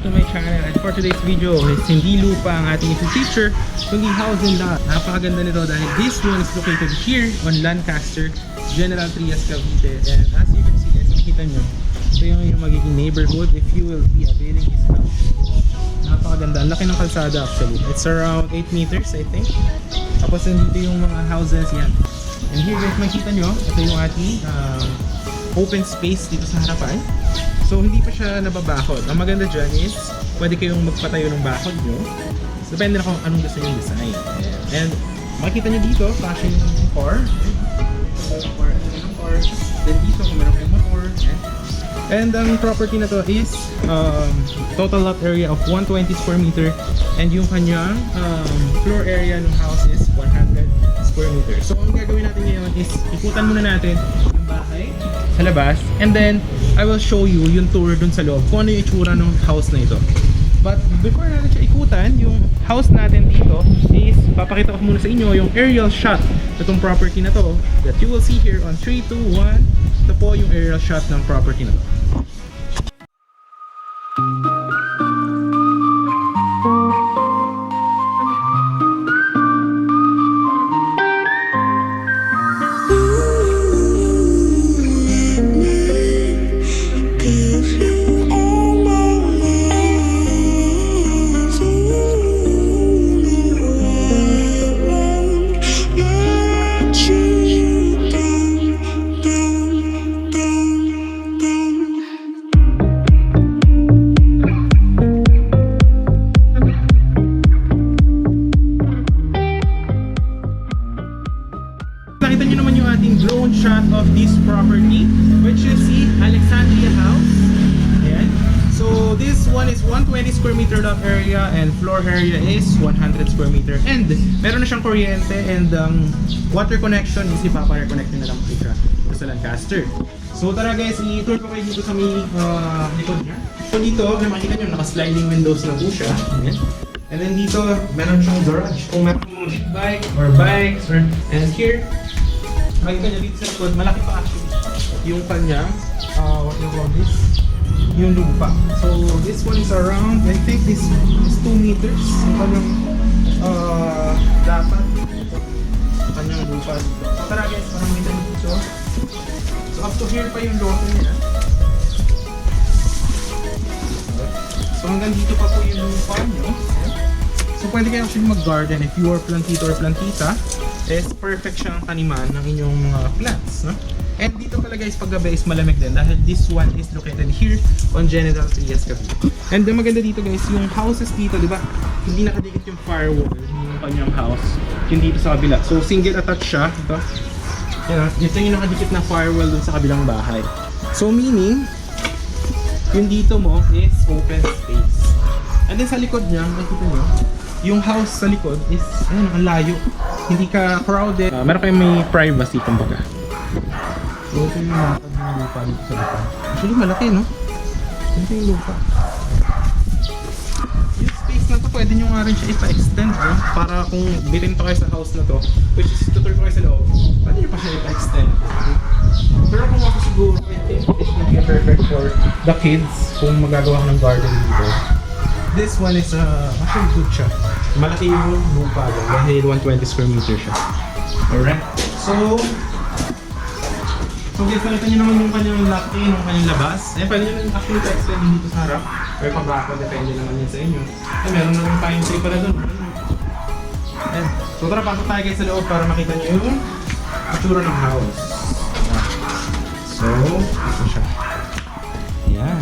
back to my channel, and for today's video is hindi lupa ang ating feature kundi housing lot. Napakaganda nito dahil this one is located here on Lancaster, General Trias, Cavite. And as you can see guys, makikita nyo, ito yung magiging neighborhood if you will be availing this house. Napakaganda, ang laki ng kalsada actually. It's around 8 meters I think. Tapos nandito yung mga houses yan. And here guys, makikita nyo, ito yung ating open space dito sa harapan. So hindi pa siya nababakod. Ang maganda dyan is pwede kayong magpatayo ng bakod nyo. So, depende na kung anong gusto nyo design. And makikita nyo dito, fashion yung car. Then dito kung meron kayong motor. And ang property na to is total lot area of 120 square meter. And yung kanyang floor area ng house is 100 square meter. So ang gagawin natin ngayon is ikutan muna natin yung bahay sa labas. And then I will show you yung tour dun sa loob kung ano yung itsura ng house na ito. But before natin siya ikutan, yung house natin dito is papakita ko muna sa inyo yung aerial shot itong property na to that you will see here on 3, 2, 1. Ito po yung aerial shot ng property na to. Nakita nyo naman yung ating drone shot of this property, which is the Alexandria House. Ayan. So this one is 120 square meter lot area and floor area is 100 square meter. And meron na siyang kuryente and water connection is ipapa-reconnect na lang po siya sa Lancaster. So tara guys, i-tour ko kayo dito sa may likod niya. So dito, makikita nyo, naka-sliding windows na po siya. Ayan. And then dito, meron siyang garage. Kung meron mong bike or bikes or... And here, makikita nyo dito sa likod, malaki pa actually yung kanyang, what you call this? Yung lupa. So this one is around, I think this is 2 meters. Yung kanyang dapat. Yung kanyang lupa. So tara guys, parang may dito dito. So up to here pa yung lote niya. So hanggang dito pa po yung lupa nyo. So pwede kayo actually mag-garden if you are plantito or plantita. Is perfect siyang taniman ng inyong mga plants, no? And dito pala guys, paggabi is malamig din dahil this one is located here on General Trias, Cavite. And the maganda dito guys, yung houses dito, di ba? Hindi nakadikit yung firewall yung kanyang house, yung dito sa kabila. So single attached siya, ito. Yan, ito yung nakadikit na firewall dun sa kabilang bahay. So meaning, yung dito mo is open space. And then sa likod niya, makikita nyo, yung house sa likod is, ayun, ang layo. Hindi ka crowded. Meron kayong may privacy, kumbaga. So, ito yung matag ng lupa dito sa lupa. Actually, malaki, no? Ito yung lupa. Yung space na to, pwede nyo nga rin siya ipa-extend, no? Para kung bilhin to kayo sa house na to, which is tutur ko kayo sa loob, pwede nyo pa siya ipa-extend. Pero kung ako siguro, I think this will be perfect for the kids kung magagawa ka ng garden dito. This one is actually good siya. Malaki yung lupa dahil 120 square meter siya. Alright. So guys, nakita nyo naman yung kanyang laki, yung kanyang labas. Eh, pwede nyo actually pa-extend dito sa harap. Or pabako, depende naman yun sa inyo. Eh, meron na rin pine tree pala dun. Eh, so tara, pasok tayo guys sa loob para makita nyo yung itsura ng house. So, ito siya. Ayan.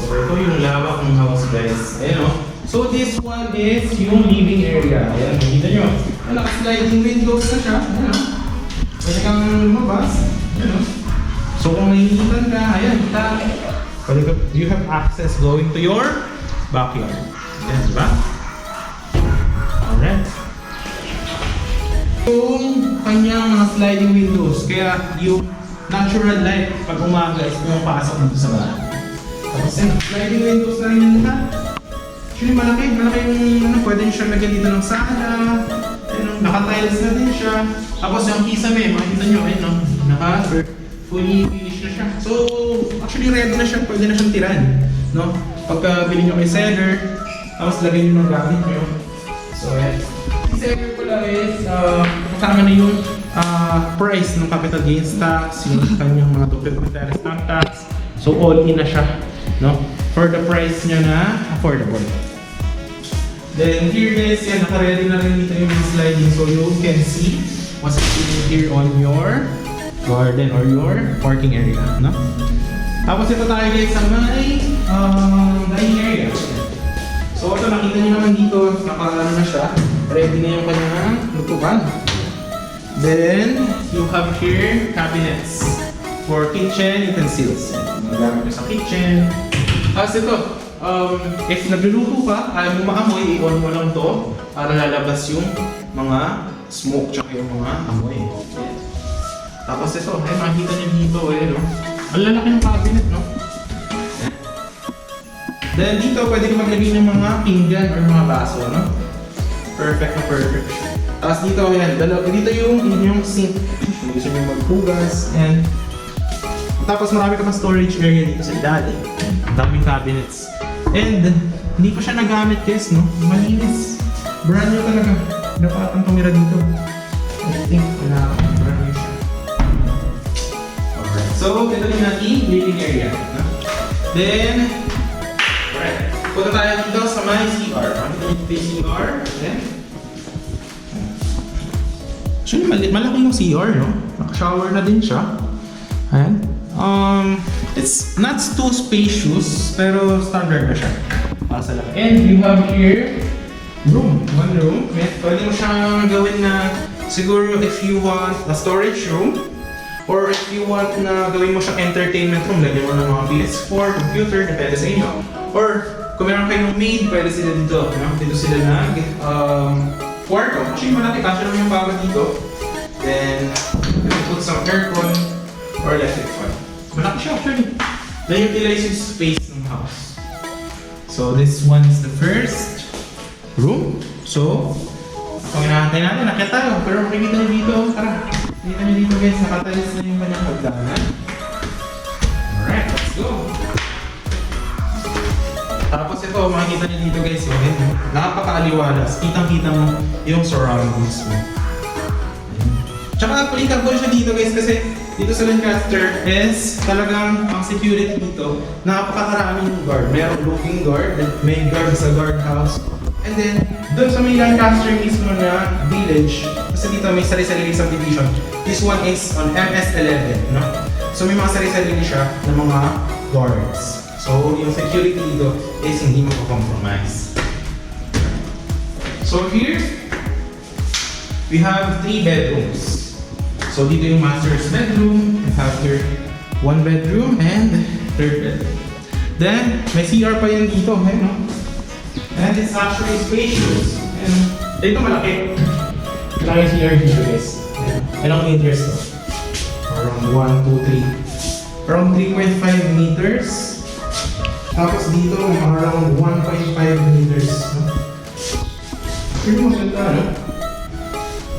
So ito yung lawak ng house guys. Ayan o. So this one is yung living area. Ayan, nakita nyo. Naka-sliding windows na siya. Ayan o. Pwede kang lumabas. Ayan o. So kung nahihilitan ka, ayan, kita. You have access going to your backyard. Ayan, diba? Alright. Yung kanyang mga sliding windows. Kaya yung natural light pag umaga is pumapasok dito sa bahay. Tapos yun, sliding windows na rin yung lahat. Actually malaki yung pwede nyo siya lagyan dito ng sala. Naka-tiles na din siya. Tapos yung kisame, makikita nyo, ayun, fully finished na siya. So, actually ready na siya, pwede na siyang tiran, no? Pagka bili nyo kay seller, tapos lagay nyo ng gamit nyo. So, ayan. Si seller pala is, kasama na yung price ng capital gains tax, yung kanyang mga documentary stamp tax. So, all in na siya, no? For the price niya na affordable. Then here guys, yan, naka-ready na rin dito yung mga sliding, so you can see what's happening here on your garden or your parking area, no? Tapos ito tayo guys sa may dining area. So ito, nakita nyo naman dito, naka-ano na siya, ready na yung kanyang lutukan. Then, you have here cabinets for kitchen utensils. Magagamit nyo sa kitchen. Tapos ito, if nagluluto ka, ayaw mo maamoy, i-on mo lang to para lalabas yung mga smoke tsaka yung mga amoy. Tapos ito, ay makikita niyo dito, no? Ang lalaki ng cabinet, no? Then dito, pwede ka maglagay ng mga pinggan or mga baso, no? Perfect na perfect. Tapos dito, ayan, dito yung inyong sink. Kung gusto nyo maghugas, and tapos marami ka pa storage area dito sa ilalim. Ang daming cabinets. And hindi pa siya nagamit guys, no? Malinis. Brand new talaga. Dapat ang tumira dito. I think wala brand new siya. Alright. So, ito yung ating living area. No? Then, alright. Punta tayo dito sa may CR. Ano yung CR? Then, actually, malaki yung CR, no? Naka-shower na din siya. Ayan. It's not too spacious, pero standard na siya. Para sa laki. And you have here room. One room. Pwede mo siyang gawin na siguro if you want a storage room or if you want na gawin mo siyang entertainment room, lagyan mo ng mga PS4, computer, depende sa inyo. Or kung meron kayong maid, pwede sila dito. No? Dito sila na kwarto. Actually, malaki. Kasya naman yung baba dito. Then, you can put some aircon or electric fan. Malaki siya actually. Na-utilize yung space ng house. So this one is the first room. So, kung inaantay natin, nakita tayo. Pero makikita nyo dito, tara. Makikita nyo dito guys, nakatalis na yung kanyang hagdanan. Alright, let's go. Tapos ito, makikita nyo dito guys, yun. Nakapakaaliwalas. Kitang-kita mo yung surroundings mo. Tsaka applicable siya dito guys kasi dito sa Lancaster is talagang ang security dito, napakakaraming guard. Mayroong looking guard, may guard sa guardhouse. And then, doon sa may Lancaster mismo na village, kasi dito may sarili-sarili subdivision. This one is on MS11, no? So may mga sarili-sarili siya na mga guards. So yung security dito is hindi mako-compromise. So here, we have 3 bedrooms. So dito yung master's bedroom, we have here 1 bedroom and 3rd bedroom. Then, may CR pa yan dito, no? And it's actually spacious. And dito malaki. Malaki CR dito guys. Ilang meters to? Around 1, 2, 3. Around 3.5 meters. Tapos dito, around 1.5 meters. No? Pretty maganda, no?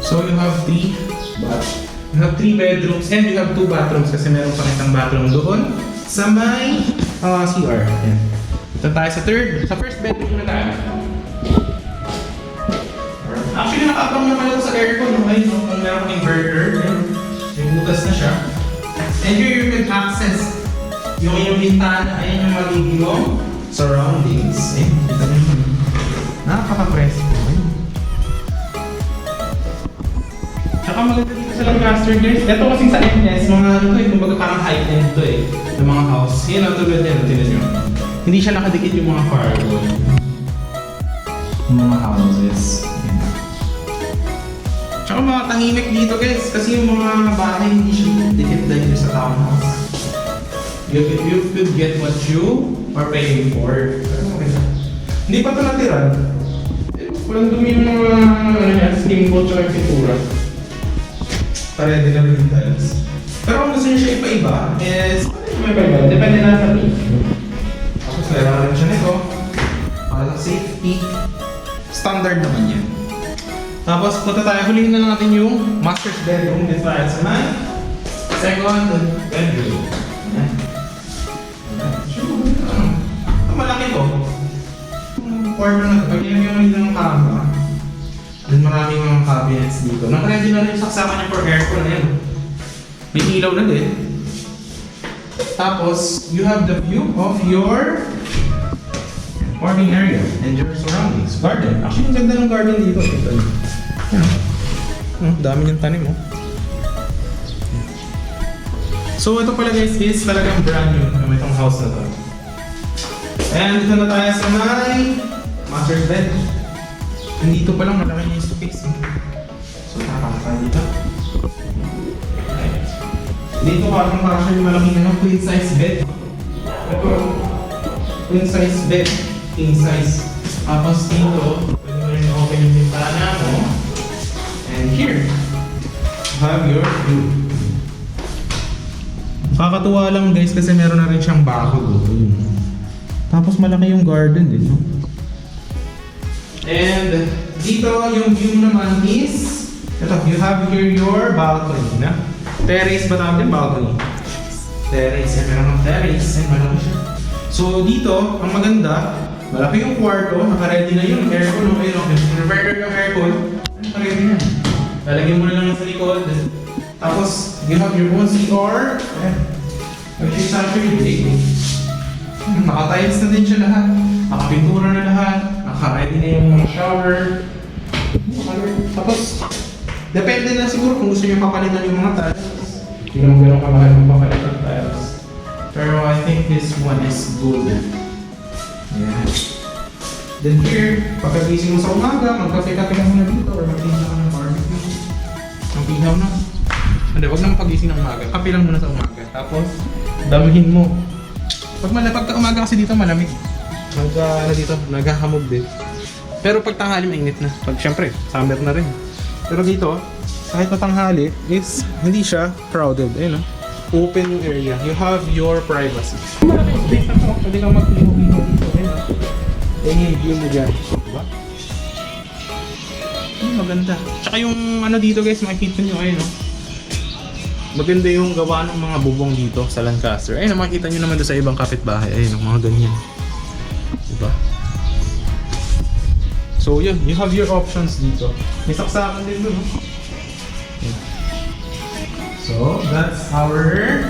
So you have 3 bathrooms. You have 3 bedrooms and you have 2 bathrooms kasi meron pa isang bathroom doon sa may CR. Ayan. Ito tayo sa 3rd. Sa 1st bedroom na tayo. Actually, nakaabang naman ito sa aircon. Okay? No? Kung meron kang inverter, may butas na siya. And here you can access yung inyong bintana. Ayan yung magiging surroundings. Ayan, kita nyo yun. Napaka-presko. Tsaka maganda dito sa Lancaster guys. Ito kasi sa MS, mga ano to eh, kumbaga parang high-end to eh. Ng mga house. Yan ang tulad yan, tinan nyo. Hindi siya nakadikit yung mga firewall. Yung mga houses. Yan. Tsaka mga tahimik dito guys, kasi yung mga bahay hindi siya dikit dahil sa townhouse. You could get what you are paying for. Hindi pa ito natiran. Walang dumi yung mga steam boat tsaka yung pintura. Pareha din na rin yung tiles. Pero kung gusto nyo siya ipa-iba, is may iba-iba. Depende na sa team. Tapos meron na rin siya nito. Para sa safety. Standard naman yan. Tapos punta tayo, hulihin na natin yung master's bedroom. Dito tayo sa may second bedroom. Ayan. Ito malaki to. Yung kwarto na ito, pag yung ng kama, then maraming mga cabinets dito. Naka-ready na rin yung saksakan niya for aircon. Ayan. May ilaw na din. Tapos, you have the view of your working area and your surroundings. Garden. Actually, ang ganda ng garden dito. Ito. Yan. Dami niyang tanim, oh. So, ito pala guys is talagang brand new na itong house na to. And ito na tayo sa may master bed. Nandito pa lang malaki niya yung space. So, tara tayo dito. Dito parang yung malaki na queen size bed. Ito, queen size bed, king size. Tapos dito, pwede mo rin open yung bintana mo. And here, you have your view. Kakatuwa lang guys kasi meron na rin siyang bako doon. Tapos malaki yung garden din. No? And dito yung view naman is, ito, you have here your balcony. Na? Terrace ba tawag din? Balcony. Terrace. Meron ng terrace. Malaki siya. So dito, ang maganda, malaki yung kwarto, naka-ready na yung aircon. Okay, okay. Inverter yung aircon, naka-ready na. Lalagyan mo na lang sa likod. Tapos, you have your own CR. Ayan. Which is actually big. Naka-tiles na din siya lahat. Naka-pintura na lahat. Naka-ready na yung mga shower. Tapos, depende na siguro kung gusto nyo papalitan yung mga tiles. Hindi naman gano'ng kamahal yung papalitan ng tiles. Pero I think this one is good. Ayan. Then here, pagkagising mo sa umaga, magkape-kape ka muna dito or mag-tinda ka ng barbecue. Ang pihaw na. Hindi, huwag naman pagising ng umaga. Kape lang muna sa umaga. Tapos, damihin mo. Pagka umaga kasi dito malamig. Naghahamog din. Pero pag tanghali mainit na. Siyempre, summer na rin. Pero dito, kahit na tanghali, is hindi siya crowded. Ayun, open yung area. You have your privacy. Malaki yung space na ito. Pwede kang mag-iho-iho dito. Ayun, ayun yung view mo dyan. Diba? Maganda. Tsaka yung dito guys, makikita nyo. Ayun, maganda yung gawa ng mga bubong dito sa Lancaster. Ayun, makikita nyo naman doon sa ibang kapitbahay. Ayun, mga ganyan. Diba? So yun, you have your options dito. May saksakan din doon. So, that's our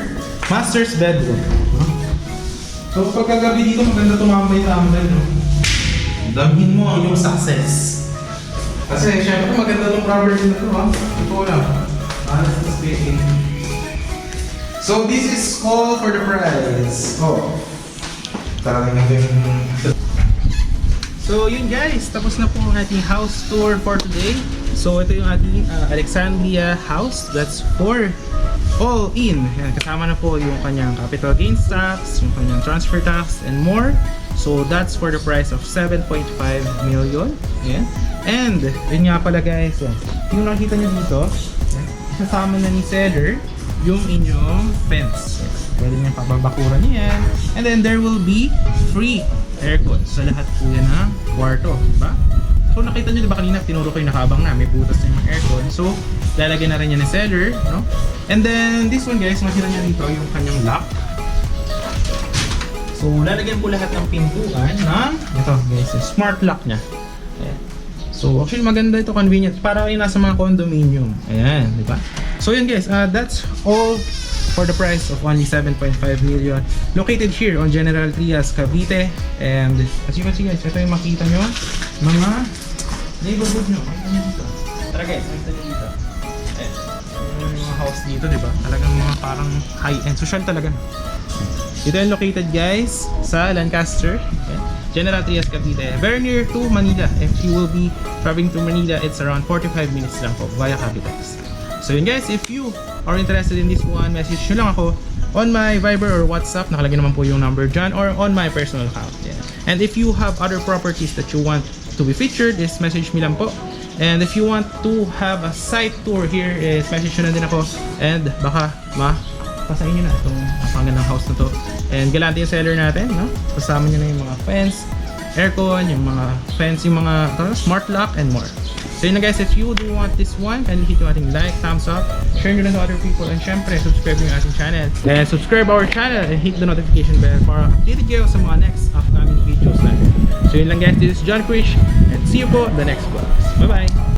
master's bedroom. So, pagkagabi dito, maganda tumambay-tambay. Damhin mo ang iyong success. Kasi, syempre, maganda itong property na ito. Ito lang. Honestly speaking. So, this is all for the price. Oh. Talagang natin. So, yun guys. Tapos na po ang ating house tour for today. So, ito yung ating Alexandria house. That's for all in. Yan, kasama na po yung kanyang capital gains tax, yung kanyang transfer tax, and more. So, that's for the price of 7.5 million. Yan. And, yun nga pala guys. Yan. Yung nakita nyo dito, kasama na ni seller yung inyong fence. Pwede nyo pababakuran nyo yan. And then there will be free aircon sa lahat po yan ng kwarto. Diba? So nakita nyo diba kanina, tinuro ko yung nakaabang na, may butas na yung mga aircon. So lalagyan na rin yan ni seller. No? And then this one guys, makita nyo dito yung kanyang lock. So lalagyan po lahat ng pintuan ng ito guys, yung smart lock nya. Ayan. So actually maganda ito, convenient. Para kayo nasa mga condominium. Ayan, di ba? So yun guys, that's all for the price of only 7.5 million. Located here on General Trias, Cavite. And as you can see guys, ito yung makita nyo mga neighborhood nyo. Makita nyo dito. Tara guys, makita nyo dito. Ayan. Yung mga house dito, di ba? Talagang mga parang high-end. Social talaga. Ito yung located guys sa Lancaster. Ayan. General Trias, Cavite. Very near to Manila. If you will be traveling to Manila, it's around 45 minutes lang po via Cavitex. So yun guys, if you are interested in this one, message nyo lang ako on my Viber or WhatsApp. Nakalagay naman po yung number dyan, or on my personal account. Yeah. And if you have other properties that you want to be featured, is message me lang po. And if you want to have a site tour here, is message nyo na din ako. And baka pasahin nyo na itong napangandang house na to. And galante yung seller natin, no? Kasama nyo na yung mga fence, aircon, yung mga fence, yung mga smart lock, and more. So yun lang guys, if you do want this one, kindly hit yung ating like, thumbs up, share nyo lang to other people, and syempre, subscribe yung ating channel. And subscribe our channel and hit the notification bell para updated kayo sa mga next upcoming videos natin. So yun lang guys, this is John Krish, and see you po the next vlogs. Bye bye!